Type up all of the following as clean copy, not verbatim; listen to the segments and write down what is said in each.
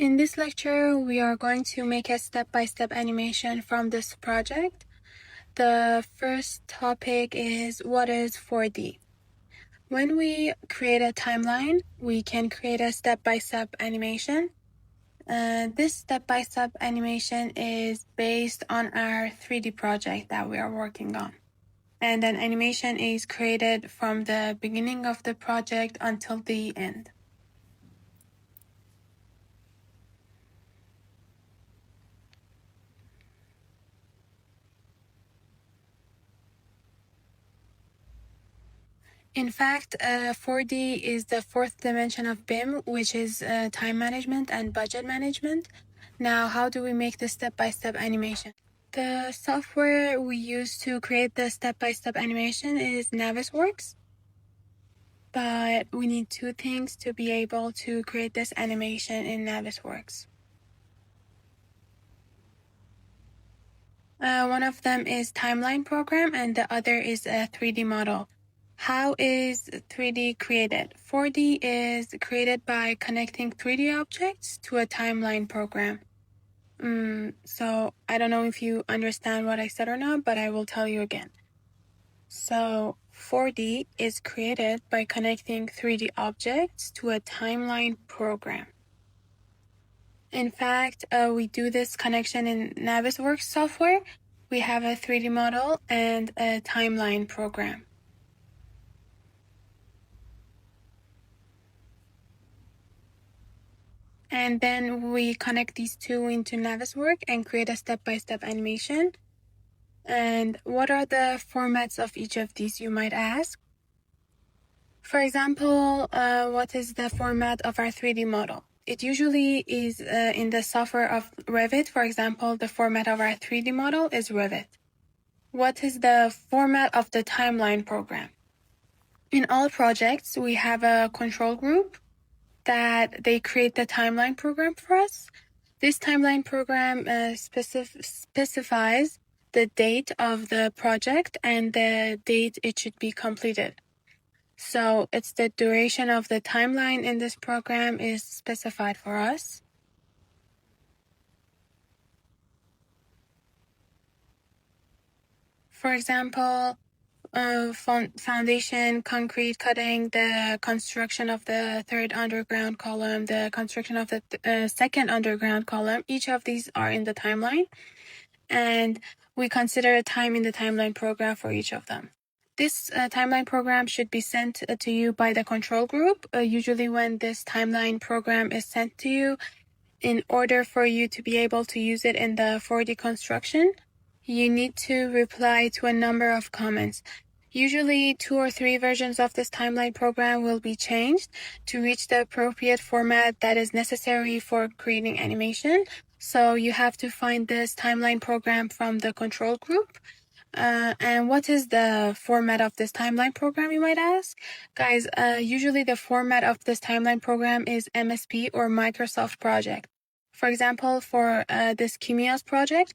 In this lecture, we are going to make a step-by-step animation from this project. The first topic is what is 4D. When we create a timeline, we can create a step-by-step animation. This step-by-step animation is based on our 3D project that we are working on. And an animation is created from the beginning of the project until the end. In fact, 4D is the fourth dimension of BIM, which is time management and budget management. Now, how do we make the step-by-step animation? The software we use to create the step-by-step animation is Navisworks. But we need two things to be able to create this animation in Navisworks. One of them is timeline program and the other is a 3D model. How is 3D created? 4D is created by connecting 3D objects to a timeline program. So I don't know if you understand what I said or not, but I will tell you again. So 4D is created by connecting 3D objects to a timeline program. In fact, we do this connection in Navisworks software. We have a 3D model and a timeline program. And then we connect these two into Navisworks and create a step-by-step animation. And what are the formats of each of these, you might ask? For example, what is the format of our 3D model? It usually is in the software of Revit. For example, the format of our 3D model is Revit. What is the format of the timeline program? In all projects, we have a control group that they create the timeline program for us. This timeline program specifies the date of the project and the date it should be completed. So it's the duration of the timeline in this program is specified for us. For example, foundation, concrete cutting, the construction of the third underground column, the construction of the second underground column, each of these are in the timeline. And we consider a time in the timeline program for each of them. This timeline program should be sent to you by the control group. Usually when this timeline program is sent to you, in order for you to be able to use it in the 4D construction, you need to reply to a number of comments. Usually 2 or 3 versions of this timeline program will be changed to reach the appropriate format that is necessary for creating animation. So you have to find this timeline program from the control group. And what is the format of this timeline program, you might ask? Guys, usually the format of this timeline program is MSP or Microsoft project. For example, for this Kimios project,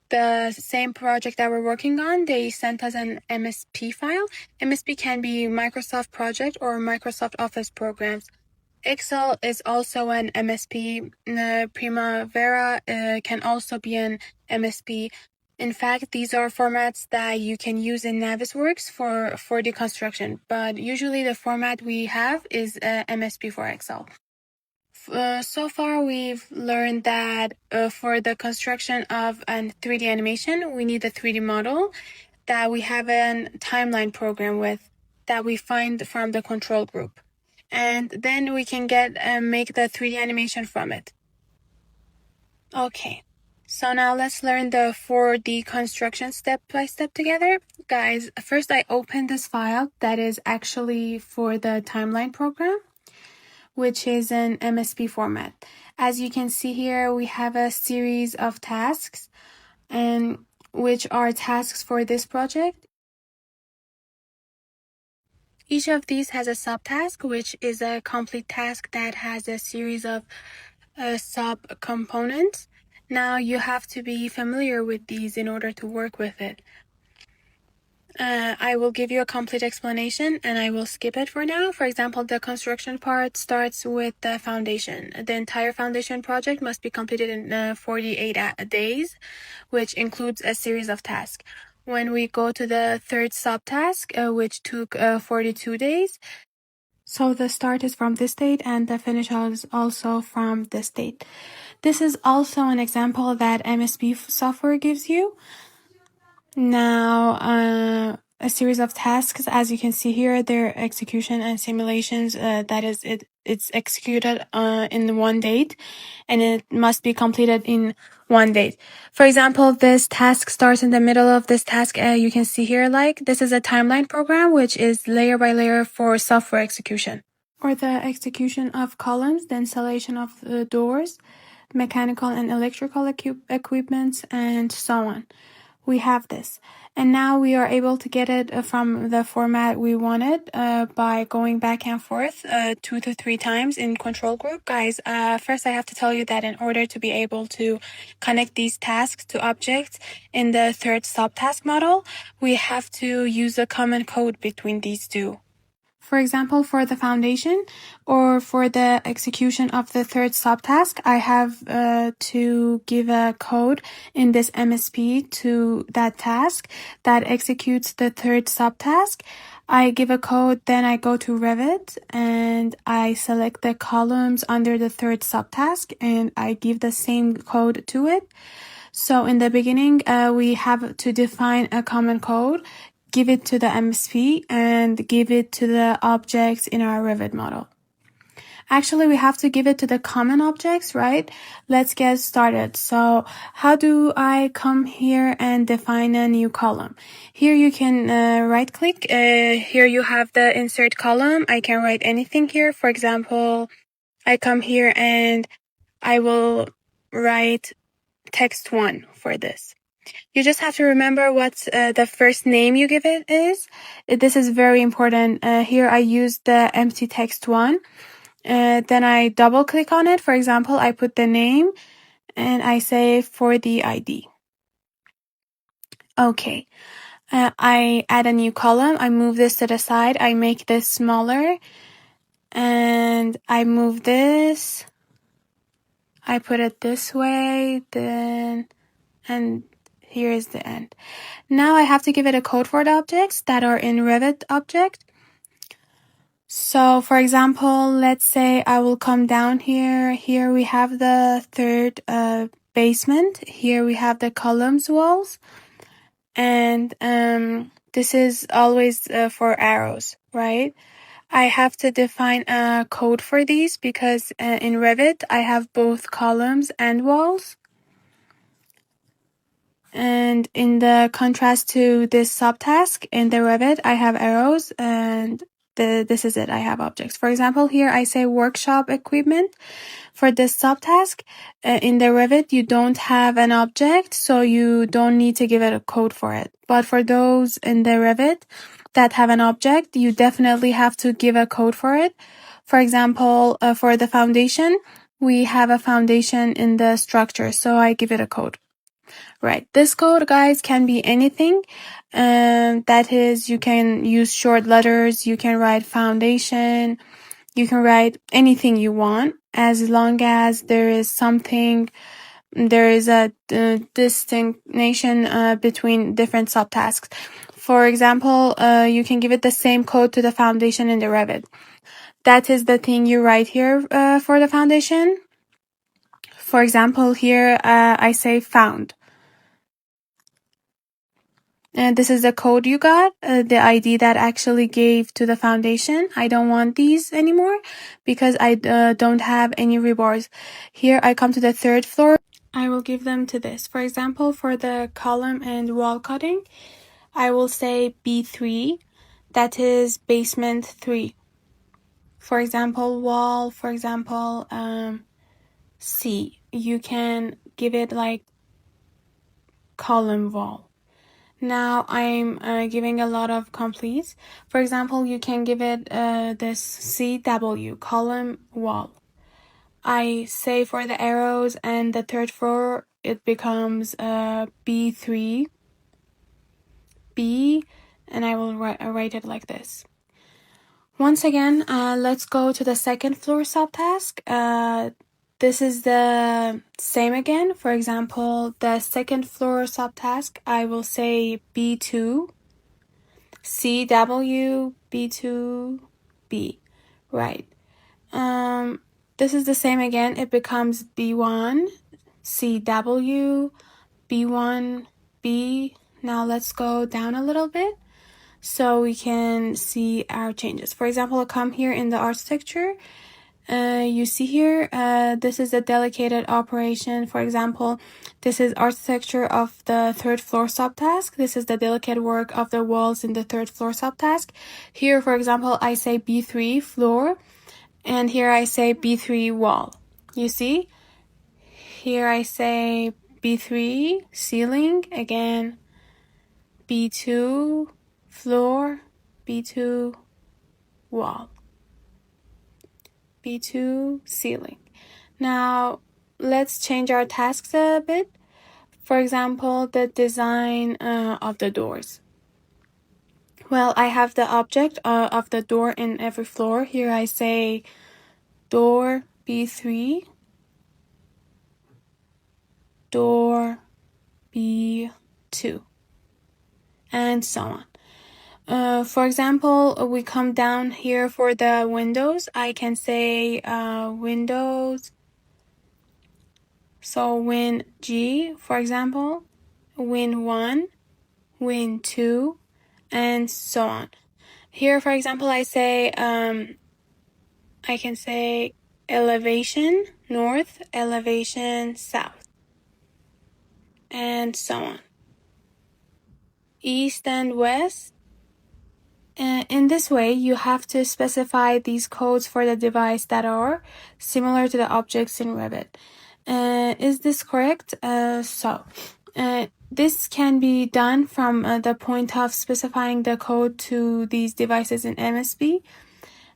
the same project that we're working on, they sent us an MSP file. MSP can be Microsoft project or Microsoft Office programs. Excel is also an MSP. Primavera can also be an MSP. In fact, these are formats that you can use in Navisworks for 4D construction, but usually the format we have is MSP for Excel. So far, we've learned that for the construction of a 3D animation, we need a 3D model that we have a timeline program with that we find from the control group. And then we can make the 3D animation from it. Okay, so now let's learn the 4D construction step by step together. Guys, first I opened this file that is actually for the timeline program, which is an MSP format. As you can see here, we have a series of tasks, and which are tasks for this project. Each of these has a subtask, which is a complete task that has a series of sub-components. Now you have to be familiar with these in order to work with it. I will give you a complete explanation and I will skip it for now. For example, the construction part starts with the foundation. The entire foundation project must be completed in 48 days, which includes a series of tasks. When we go to the third subtask, which took 42 days, so the start is from this date and the finish is also from this date. This is also an example that MSP software gives you. Now, a series of tasks, as you can see here, their execution and simulations, that is, it's executed in one date and it must be completed in one date. For example, this task starts in the middle of this task. You can see here, like, this is a timeline program, which is layer by layer for software execution. Or the execution of columns, the installation of doors, mechanical and electrical equipments, and so on. We have this. And now we are able to get it from the format we wanted by going back and forth 2 to 3 times in control group. Guys, first I have to tell you that in order to be able to connect these tasks to objects in the third subtask model, we have to use a common code between these two. For example, for the foundation or for the execution of the third subtask, I have to give a code in this MSP to that task that executes the third subtask. I give a code, then I go to Revit and I select the columns under the third subtask and I give the same code to it. So in the beginning, we have to define a common code, give it to the MSP, and give it to the objects in our Revit model. Actually, we have to give it to the common objects, right? Let's get started. So how do I come here and define a new column? Here you can right click. Here you have the insert column. I can write anything here. For example, I come here and I will write text 1 for this. You just have to remember what the first name you give it is. This is very important. Here I use the empty text 1. Then I double click on it. For example, I put the name and I say for the ID. Okay. I add a new column. I move this to the side. I make this smaller and I move this. I put it this way, then, and here is the end. Now I have to give it a code for the objects that are in Revit object. So for example, let's say I will come down here. Here we have the third basement. Here we have the columns walls. And this is always for arrows, right? I have to define a code for these because in Revit, I have both columns and walls. And in the contrast to this subtask in the Revit, I have arrows and this is it. I have objects. For example, here I say workshop equipment. For this subtask in the Revit, you don't have an object, so you don't need to give it a code for it. But for those in the Revit that have an object, you definitely have to give a code for it. For example, for the foundation, we have a foundation in the structure, so I give it a code. Right. This code, guys, can be anything. That is, you can use short letters. You can write foundation. You can write anything you want as long as there is something, there is a distinction between different subtasks. For example, you can give it the same code to the foundation in the Revit. That is the thing you write here for the foundation. For example, here I say found. And this is the code you got, the ID that actually gave to the foundation. I don't want these anymore because I don't have any rebars. Here I come to the third floor. I will give them to this. For example, for the column and wall cutting, I will say B3. That is basement 3. For example, wall, for example, C. You can give it like column wall. Now I'm giving a lot of completes. For example, you can give it this CW, column wall. I say for the arrows and the third floor, it becomes B3, B, and I will write it like this. Once again, let's go to the second floor subtask. This is the same again. For example, the second floor subtask, I will say B2, CW, B2B, right? This is the same again. It becomes B1, CW, B1B. Now let's go down a little bit so we can see our changes. For example, I'll come here in the architecture. You see here, this is a delegated operation. For example, this is architecture of the third floor subtask. This is the delicate work of the walls in the third floor subtask. Here, for example, I say B3 floor, and here I say B3 wall. You see? Here I say B3 ceiling, again, B2 floor, B2 wall, B2 ceiling. Now, let's change our tasks a bit. For example, the design of the doors. Well, I have the object of the door in every floor. Here I say door B3, door B2, and so on. For example, we come down here for the windows. I can say windows. So win G, for example, win 1, win 2, and so on. Here, for example, I can say elevation north, elevation south, and so on. East and west. In this way, you have to specify these codes for the device that are similar to the objects in Revit. Is this correct? This can be done from the point of specifying the code to these devices in MSP.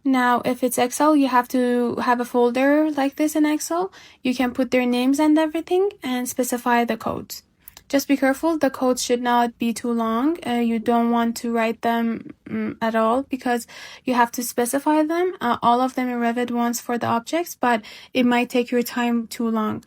Now, if it's Excel, you have to have a folder like this in Excel. You can put their names and everything and specify the codes. Just be careful, the codes should not be too long. You don't want to write them at all because you have to specify them, all of them in Revit once for the objects, but it might take your time too long.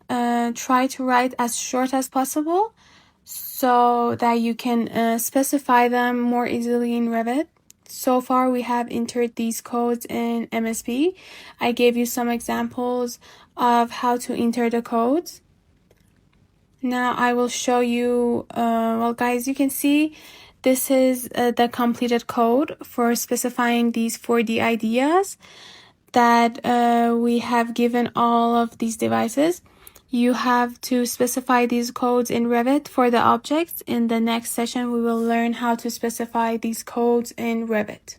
Try to write as short as possible so that you can specify them more easily in Revit. So far, we have entered these codes in MSP. I gave you some examples of how to enter the codes. Now I will show you, well guys, you can see this is the completed code for specifying these 4D ideas that we have given all of these devices. You have to specify these codes in Revit for the objects. In the next session, we will learn how to specify these codes in Revit.